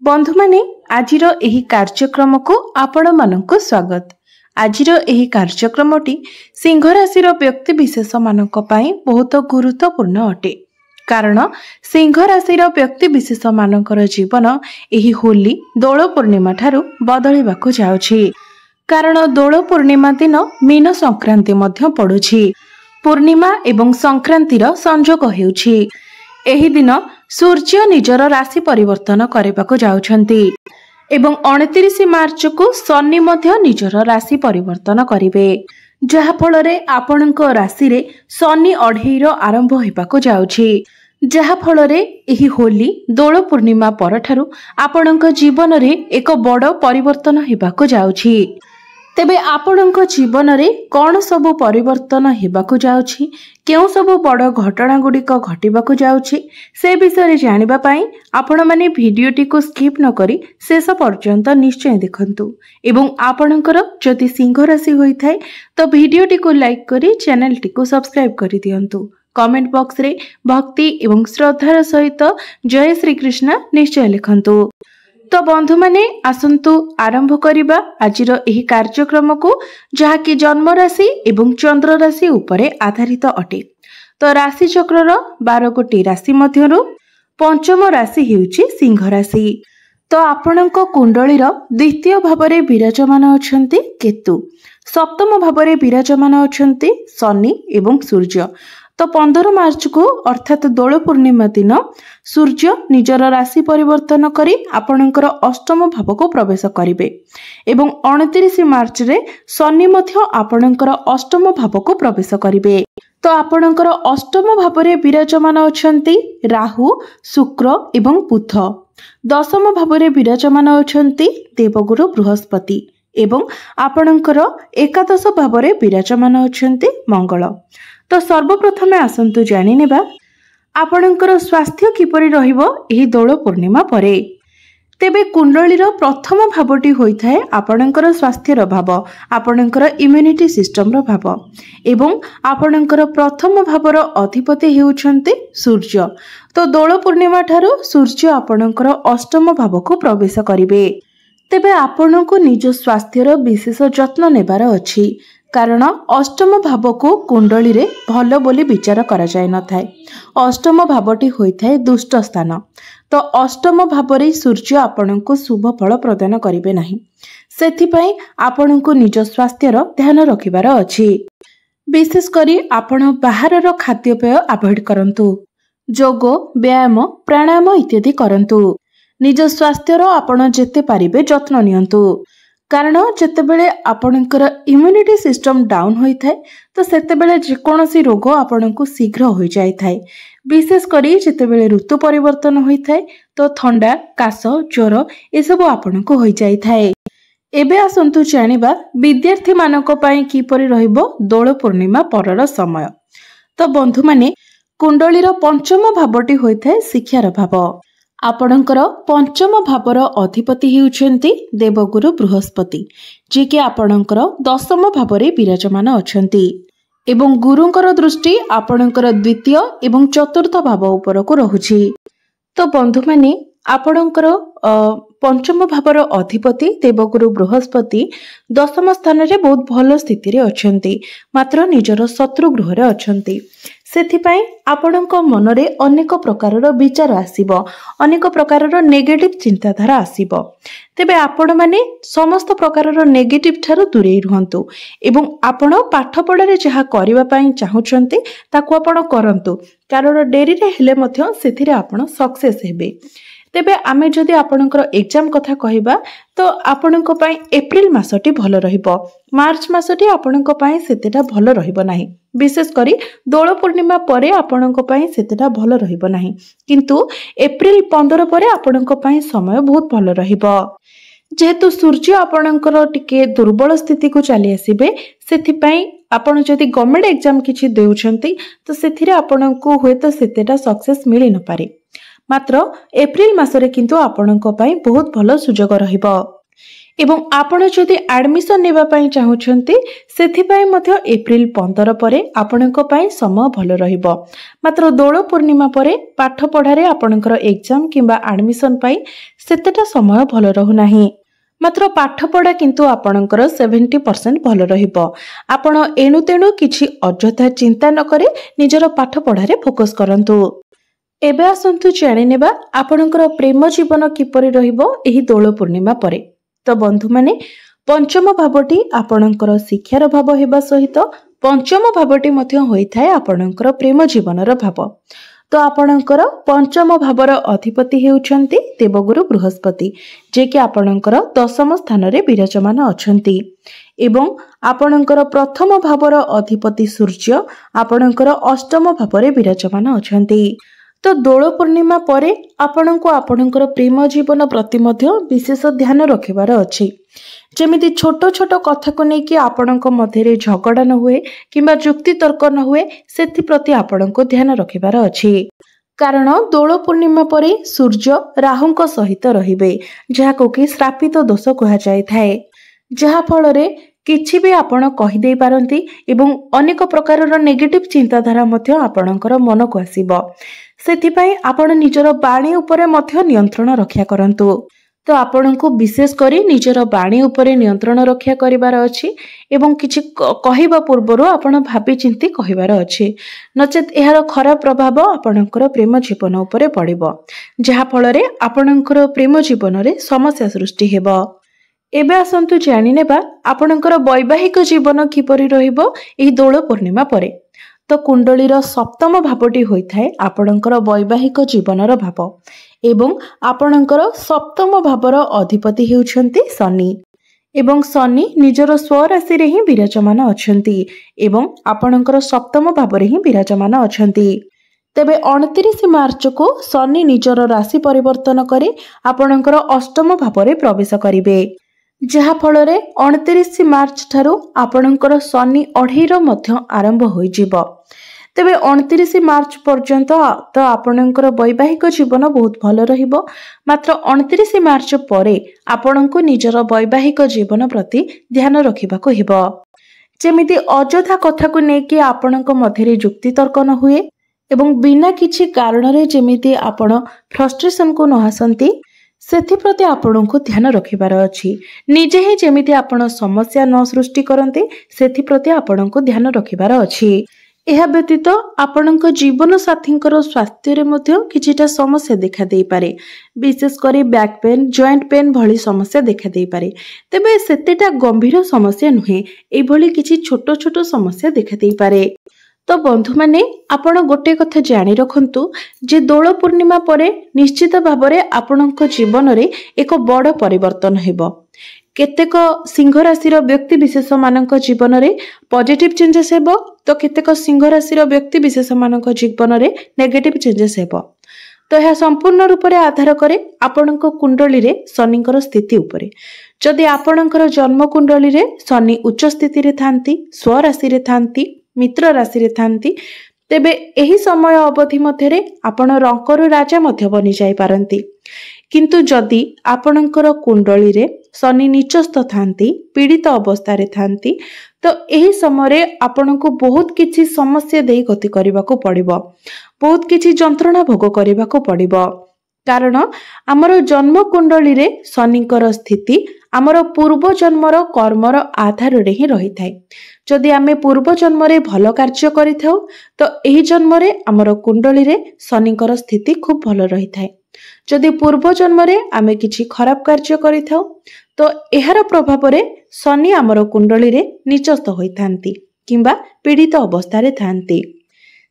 बंधु माने आजिर एही कार्यक्रम को आपण मानक स्वागत। आजिर एही कार्यक्रमटी सिंह राशि व्यक्ति विशेष मानक पई बहुत गुरुत्वपूर्ण अटे। कारण सिंह राशि व्यक्ति विशेष मानकर जीवन एही होली दोल पूर्णिमा ठारू बदलिबाकु जाउछि। कारण दोल पूर्णिमा दिन मीन संक्रांति मध्य पड़ुछि। पूर्णिमा एवं संक्रांतिर संजोग हेउछि। एही दिन सूर्य निजर राशि परिवर्तन करबाकु जाउछंती एवं 29 मार्च को शनि मध्य निजर राशि परिवर्तन करिवे, जहा फलरे आपणक राशि रे शनि अढेईर आरंभ हेबाकु जाउछि। जहा फलरे एही होली दोल पूर्णिमा परठारु आपणक जीवन रे एक बड़ परिवर्तन हेबाकु जाउछि। तेबे आपणक जीवन रे कौन सबु परिवर्तन हेबाकु जाउछि, केउ सबु बड़ घटना गुड़िक घटिबाकु जाउछि, से विषय जानिबा पई आपण माने भिडियोटी को स्किप न करी शेष पर्यंत निश्चय देखंतु। एवं आपणकर जदि सिंह राशि होई थाए तो भिडियोटी को लाइक करी चैनल टी को सब्सक्राइब करी दियंतु। कमेंट बॉक्स रे भक्ति एवं श्रद्धार सहित जय श्री कृष्ण निश्चय लिखंतु। तो बंधु माने आसंतु आरंभ करिबा आजिर एही कार्यक्रम को, जहा कि जन्म राशि एवं चंद्र राशि उपरे आधारित अटे। तो राशि चक्रर 12 गोटी राशि मध्यरु पंचम राशि हेउछि सिंह राशि। तो आपणक कुंडलीर द्वितीय भावरे विराजमान अछंती केतु, सप्तम भावरे विराजमान अछंती शनि एवं सूर्य। तो 15 मार्च को अर्थात दोल पूर्णिमा दिन सूर्य निजर राशि परिवर्तन करी आपणकर अष्टम भाव को प्रवेश करिवे एवं 29 मार्च रे शनि मध्य आपणकर अष्टम भाव को प्रवेश करिवे। तो आपणकर अष्टम भाव रे विराजमान अछंती राहु, शुक्र एवं बुध। दशम भाव रे विराजमान अछंती देवगुरु बृहस्पति एवं आपणकर एकादश भाव रे विराजमान अछंती मंगल। तो सर्वप्रथमे आसंतु जानि नेबा आपणकर स्वास्थ्य किपरि रहिबो एही दोल पूर्णिमा परे। तेबे कुंडलीर प्रथम भावटी होइथाय आपणकर स्वास्थ्यर भाव, आपणकर इम्यूनिटी सिस्टम रो भाव एवं आपणकर प्रथम भावर अधिपति हेउछन्ते सूर्य। तो दोल पूर्णिमा ठारू सूर्य आपणकर अष्टम भाव को प्रवेश करिवे। तेबे आपणको निज स्वास्थ्यर विशेष जत्न नेबार अछि। कारण अष्टम भाव को कुंडली रे भल बोली विचार करा जाय न थाए। अष्टम भावटी होइथाय दुष्ट स्थान। तो अष्टम भाव रे सूर्य आपणको शुभ फल प्रदान करिवे नाही। सेथिपई आपणको निज स्वास्थ्यर ध्यान रखिबार अछि। विशेष करी आपण बाहरर खाद्यपेय अवॉइड करंतु। जोग, व्यायाम, प्राणायाम इत्यादि करंतु। निज स्वास्थ्यर आपण जेते पारिबे जत्न नियंतु। कारण जेतेबेले आपणकर इम्यूनिटी सिस्टम डाउन होई थाए तो सेतेबेले जेकोनोसी रोग आपणको शीघ्र होई जाय थाए। विशेष करी जेतेबेले ऋतु परिवर्तन होई थाए तो ठंडा, काश, ज्वर ए सब आपणको होई जाय थाए। एबे आसंतु जानिबा विद्यार्थी मानक पई किपरि रहिबो दोल पूर्णिमा परर समय। तो बंधु माने कुंडलीर पंचम भावटी होई थाए शिक्षार भाव। आपणकर पंचम भावर अधिपति हेउछन्ती देवगुरु बृहस्पति, जे कि आपणकर दशम भावरे विराजमान अछन्ती एवं गुरुंकर दृष्टि आपणकर द्वितीय एवं चतुर्थ भाव उपर को रहुछि। तो बंधु माने आपणकर पंचम भावर अधिपति देवगुरु बृहस्पति दशम स्थान रे बहुत भल स्थिति रे अछन्ती, मात्र निजर शत्रु गृह रे अछन्ती। सेथिपई आपणक मनरे अनेक प्रकारर विचार आसीबो, अनेक प्रकारर नेगेटिव चिंताधारा आसीबो। तेबे आपण माने समस्त प्रकारर नेगेटिव ठारू दूरे रुहंतु एवं आपण पाठ पढारे जहा करिवा पई चाहुचंती ताकू आपण करंतु। कारण डेरी रे हेले मध्य सेथिरे आपण सक्सेस हेबे। तेबे आमे जदि आपणकर एग्जाम कथा कहिबा तो आपणक पई एप्रिल मासटी भल रहिबो। मार्च मासटी आपणक पई सेतेटा भल रहिबो नाही। विशेष करी दोल पूर्णिमा परे आपणक पई सेतेटा भल रहिबो नाही, किंतु एप्रिल 15 परे आपणक पई समय बहुत भल रहिबो। जेहेतु सूर्य आपणकर टिके दुर्बल स्थिति को चली आसीबे, सेथिपई आपण जदि गवर्नमेंट एग्जाम किछि देउछंती तो सेथिरे आपणको होयतो सेतेटा सक्सेस मिलि न पारे। मात्र एप्रिल मासरे किंतु आपणक पई बहुत भल सुजोग रहिबो। एवं आपण जदि एडमिशन नेबा पई चाहुछंती सेथिपाई मध्य एप्रिल 15 परे आपणको पई समय भलो रहिबो। मात्र दोल पूर्णिमा परे पाठ पढ़ारे आपणकर एग्जाम किंबा एडमिशन पई सेतेटा समय भलो रहु नाही। मात्र पाठ पढ़ा किंतु आपणकर 70% भलो रहिबो। आपण एणु तेणु किछि अଯଥା चिंता न करे निजर पाठ पढ़ारे फोकस करंतु। एबे आसंतु जानि नेबा आपणकर प्रेम जीवन किपरि रहिबो एही दोल पूर्णिमा परे। तो बंधु माने पंचम भावटी आपणकर शिक्षार भाव हेबा सहित पंचम भावटी मध्य होइथाय आपणकर प्रेम जीवनर भाव। तो आपणकर पंचम भावर अधिपति हेउछंती देवगुरु बृहस्पति, जे कि आपणकर दशम स्थान रे विराजमान अछंती। एवं आपणकर प्रथम भावर अधिपति सूर्य आपणकर अष्टम भावरे विराजमान अछंती। तो दोल पूर्णिमा परे आपणको आपणकर प्रेम जीवन प्रति मध्य विशेष ध्यान रखिबार अछि। जेमिति छोट छोट कथा को नेकी आपणको मध्यरे झगड़ा न हुए किंबा जुक्ति तर्क न हुए सेति प्रति आपणको ध्यान रखिबार अछि। कारण दोल पूर्णिमा परे सूर्य राहुंको सहित रहिबे, जाहाको कि श्रापित दोष कहा जाय थाए। जहा फलरे किछि भी आपण कहि देई पारंती एवं अनेक प्रकारर नेगेटिव चिंताधारा मध्य आपणकर मन को आसीबो। सेथिपाई आपण निजर बाणी उपरे मध्य नियंत्रण रक्षा करंतु। तो आपणको विशेष करी निजर बाणी उपरे नियंत्रण रक्षा करिवार अछि एवं किछि कहिबा पूर्वरु आपण भाबी चिंती कहिवार अछि, नचेत एहार खराब प्रभाव आपणकर प्रेम जीवन उपरे पड़िबो, जहा फलरे आपणकर प्रेम जीवन रे समस्या सृष्टि हेबो। एबे आसंतु जानि नेबा आपणकर वैवाहिक जीवन किपरि रहिबो एही दोल पूर्णिमा परे। तो कुंडलीर सप्तम भावटी होइथाय आपणकर वैवाहिक जीवनर भाव एवं आपणकर सप्तम भावर अधिपति हेउछंती शनि एवं शनि निजर स्वराशि रे ही विराजमान अछंती एवं आपणकर सप्तम भावरे ही विराजमान अछंती। तेबे 29 मार्च को शनि निजर राशि परिवर्तन करे आपणकर अष्टम भावरे प्रवेश करिवे, जहा फलरे 29 मार्च ठारू आपणकर शनि अढ़ेर मध्य आरंभ होई जिवो। तेबे 29 मार्च पर्यंत तो आपणकर वैवाहिक जीवन बहुत भल रहिबो। मात्र 29 मार्च परे आपणको निजर वैवाहिक जीवन प्रति ध्यान रखिबाको हेबो। जेमिति अଯଥା कथा को नेकी आपणको मध्यरे जुक्ति तर्क न हुए एवं बिना किछि कारण रे जेमिति आपण फ्रस्ट्रेशन को न आसंती सेथिप्रति आपणको ध्यान रखिबार अछि। निजे ही जेमिति आपण समस्या न सृष्टि करंती सेथिप्रति आपणको ध्यान रखिबार अछि। एहा व्यतीत आपणक जीवन साथींकर स्वास्थ्य रे मध्य किछिटा समस्या देखा देई पारे, विशेष करी बैक पेन जॉइंट पेन भली समस्या देखा देई पारे। तेबे सेतेटा गंभीर समस्या नुहे, ए भली किछि छोट छोट समस्या देखा देई पारे। तो बंधु माने आपण गोटे कथा जानी रखंतु जे दोल पूर्णिमा परे निश्चित भाबरे आपणक जीवन रे एक बड़ परिवर्तन हेबो। केतेक सिंह राशि व्यक्ति विशेष मानक जीवन रे पॉजिटिव चेंजेस हेबो, तो केतेक सिंह राशि व्यक्ति विशेष मानक जीवन रे नेगेटिव चेंजेस हेबो। तो यह संपूर्ण रूप से आधार करे आपणक कुंडली रे शनिकर स्थिति उपरे। जदि आपणकर जन्म कुंडली रे शनि उच्च स्थिति रे थांती, स्वराशि रे थांती, मित्र राशि रे थांती, तेबे एही समय अवधि मध्यरे आपण रंकर राजा मध्य बनी जाई पारंती। किंतु जदि आपणकर कुंडली रे शनि नीचस्थ थांती, पीड़ित अवस्था रे थांती, तो एही समय आपणको बहुत किछि समस्या देई गति करबाको पड़िबो, बहुत किछि जंत्रणा भोग करबाको पड़िबो। कारण आमर जन्म कुंडली रे शनिकर स्थिति आमर पूर्व जन्मर कर्मर आधार रे ही रही थाए। जदि आमे पूर्व जन्म रे भल कार्य करिथाउ तो एही जन्म रे आमर कुंडली रे शनिकर स्थिति खूब भल रही थाए। जदि पूर्व जन्म रे आमे किछि खराब कार्य करिथाउ तो एहार प्रभाव रे शनि आमर कुंडली रे नीचस्थ होइथांती किंबा पीड़ित अवस्था रे थांती।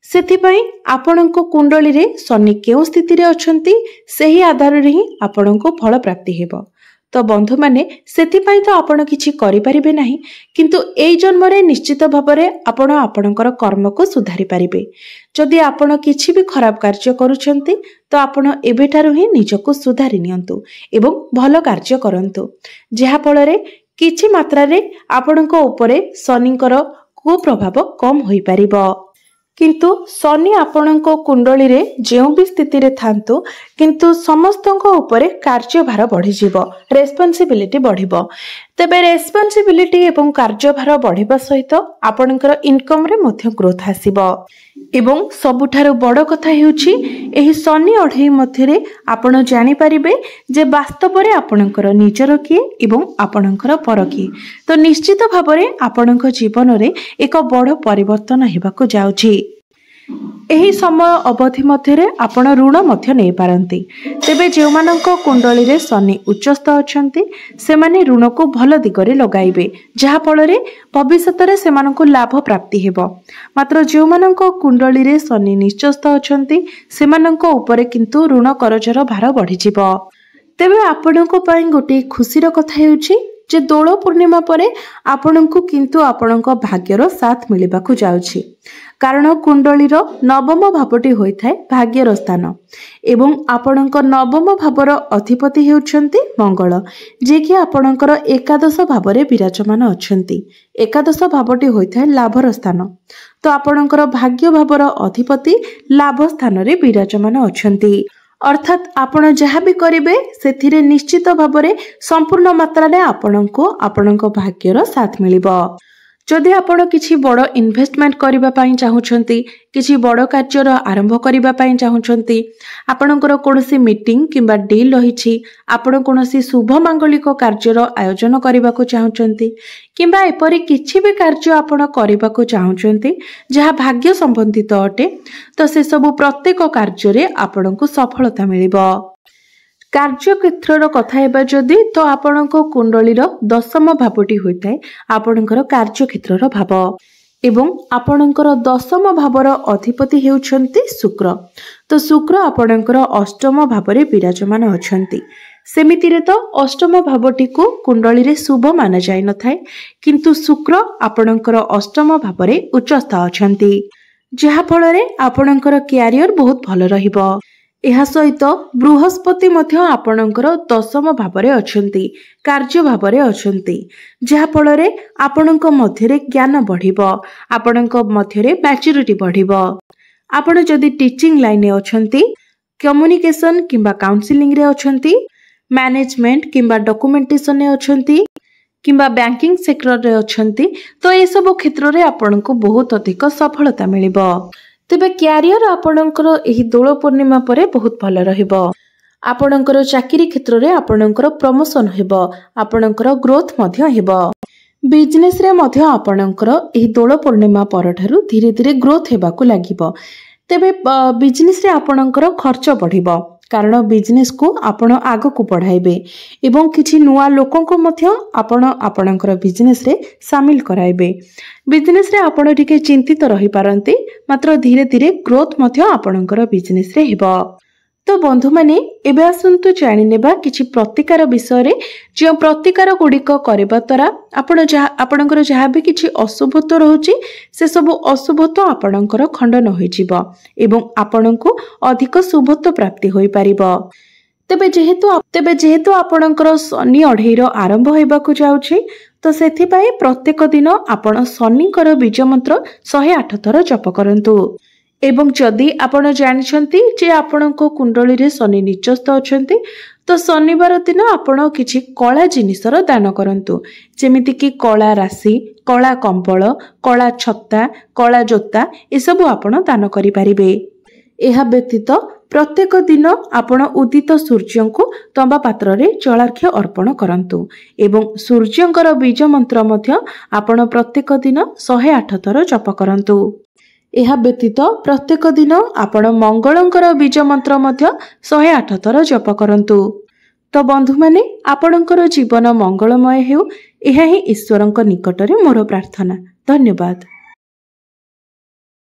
सेथिपाई आपणको कुंडली रे शनि केउ स्थिति रे अछंती सेही आधार रे ही आपणको फल प्राप्ति हेबो। तो बंधु माने सेथिपाई तो आपण किछि करि परिबे नाही, किंतु एई जन्म रे निश्चित भाबरे आपण आपणकर कर्म को सुधारी परिबे। जदि आपण किछि भी खराब कार्य करूछंती तो आपण एबेठारु ही निजको सुधारी नियंतु एवं भल कार्य करंतु, जेहा फल रे किछि मात्रा रे आपणको उपरे शनिकर कुप्रभाव कम होई परिबो। किंतु शनि आपणको कुंडली रे जेउ भी स्थिति रे थांतु किंतु समस्तंको उपरे कार्यभार बढ़ी जीवो, रेस्पॉन्सिबिलिटी बढ़िबो। तेबे रेस्पॉन्सिबिलिटी एवं कार्यभार बढ़िबा सहित आपणकर इनकम रे मध्य ग्रोथ आसीबो। एवं सबुठारु बड़ कथा हेउछि एही शनि अढ़ई मध्य रे आपण जानि परिबे जे वास्तव रे आपणकर निजर किए एवं आपणकर पर किए। तो निश्चित भाबरे आपणक जीवन रे एक बड़ परिवर्तन हेबाकु जाउछि। एही समय अवधि मध्य आपण ऋण मध्य नहीं पारंती। तेबे जेउ मानक कुंडली रे शनि उच्चस्थ अछंती सेमाने ऋण को भल दिगरे लगाइबे, जहा फल रे भविष्यत रे सेमानकु लाभ प्राप्ति हेबो। मात्र जेउ मानक कुंडली रे शनि निश्चस्थ अछंती सेमानक उपरे किंतु ऋण करजर भार बढ़ी जिवो। तेबे आपणको पई गोटे खुशीर कथा हेउछि जे दोल पूर्णिमा परे आपणको किंतु आपणको भाग्यर साथ मिलिबाकु जाउछि। कारण कुंडलीर नवम भावटी होइथाय भाग्यर स्थान एवं आपणकर नवम भावर अधिपति हेउछंती मंगल, जे कि आपणकर एकादश भावरे विराजमान अछंती। एकादश भावटी होइथाय लाभर स्थान, तो आपणकर भाग्य भावर अधिपति लाभ स्थान रे विराजमान अछंती। अर्थात आपण जहाँ भी करिवे सेथिरे निश्चित भावरे संपूर्ण मात्रा रे आपणको आपणको भाग्यर साथ मिलिबो। जदि आपण किछि बड़ इन्वेस्टमेंट करिबा पई चाहुछंती, किछि बड़ कार्यर आरंभ करिबा पई चाहुछंती, आपणकर कोनोसी मीटिंग किंबा डील रहिछि, आपण कोनोसी शुभ मांगलिक कार्यर आयोजन करिबाकु चाहुछंती किंबा एपरि किछि भी कार्य आपण करिबाकु चाहुछंती जहा भाग्य संबंधित अटे, तो से सब प्रत्येक कार्य रे आपणको सफलता मिलिबो। कार्य क्षेत्र कथा हेबा जदि तो आपणको कुंडलीर दशम भावटी होइताय आपणकर कार्य क्षेत्रर भाव एवं आपणकर दशम भावर अधिपति हेउछंती शुक्र। तो शुक्र आपणकर अष्टम भावरे विराजमान अछंती। सेमितिरे तो अष्टम भावटी को कुंडली रे शुभ माना जाय नथाय, किंतु शुक्र आपणकर अष्टम भावरे उच्चस्थ अछंती, जहा फल रे आपणकर कैरियर बहुत भल रहिबो। एहा सहित बृहस्पति मध्य आपणकर दशम भावरे अछंती, कार्य भावरे अछंती, जहा फल रे आपणक मध्यरे ज्ञान बढ़िबो, आपणक मध्यरे मैच्योरिटी बढ़िबो। आपण जदि टीचिंग लाइन रे अछंती, कम्युनिकेशन किंबा काउंसलिंग रे अछंती, मैनेजमेंट किंबा डॉक्यूमेंटेशन रे अछंती किंबा बैंकिंग सेक्टर रे अछंती, तो ए सब क्षेत्र रे आपणको बहुत अधिक सफलता मिलिबो। तेबे कैरियर आपणकर एही दोल पूर्णिमा परे बहुत भल रहिबो। आपणकर चाकरी क्षेत्र रे आपणकर प्रमोशन हेबो, आपणकर ग्रोथ मध्य हेबो। बिजनेस रे मध्य आपणकर एही दोल पूर्णिमा परठारु धीरे धीरे ग्रोथ हेबाकु लागिबो। तेबे बिजनेस रे आपणकर खर्च बढ़िबो, कारण बिजनेस को आपण आगो को बढ़ाइबे एवं किछि नुआ लोकों को मध्य आपण आपणकर बिजनेस रे शामिल कराइबे। बिजनेस रे आपण टिके चिंतित रही पारंती, मात्र धीरे धीरे ग्रोथ मध्य आपणकर बिजनेस रे हेबो। तो बंधु माने एबे आसंतु जानि नेबा किछि प्रतिकार विषय रे, जे प्रतिकार गुडिक करबा द्वारा आपणकर जहा भी किछि अशुभत्व रहउची से सब अशुभत्व आपणकर खंडन होई जिवो एवं आपणको अधिक शुभत्व प्राप्ति होई परिबो। तेबे जेहेतु आपणकर शनि अढ़ईर आरंभ होइबाकु जाउछि, तो सेथि पई प्रत्येक दिन आपण शनिकर बीज मंत्र 108 थर जप करंतु। एवं जदि आपण जानिछंती जे आपणको कुंडली रे शनि निचस्थ अछंती, तो शनिवार दिन आपण किछि कला जिनिसर दान करंतु, जेमिति कि कला राशि, कला कंबल, कला छत्ता, कला जोता ए सब आपण दान करि परिबे। एहा व्यतीत प्रत्येक दिन आपण उदित सूर्यंको तंबा पात्र रे जलार्घ्य अर्पण करंतु एवं सूर्यंकर बीज मंत्र मध्य आपण प्रत्येक दिन 108 थर जप करंतु। एहा व्यतीत प्रत्येक दिन आपण मंगलंकर बीज मंत्र मध्य 108 थर जप करंतु। तो बंधु माने आपणकर जीवन मंगलमय हेउ, एहा ही ईश्वरंक निकटरे मोर प्रार्थना। धन्यवाद।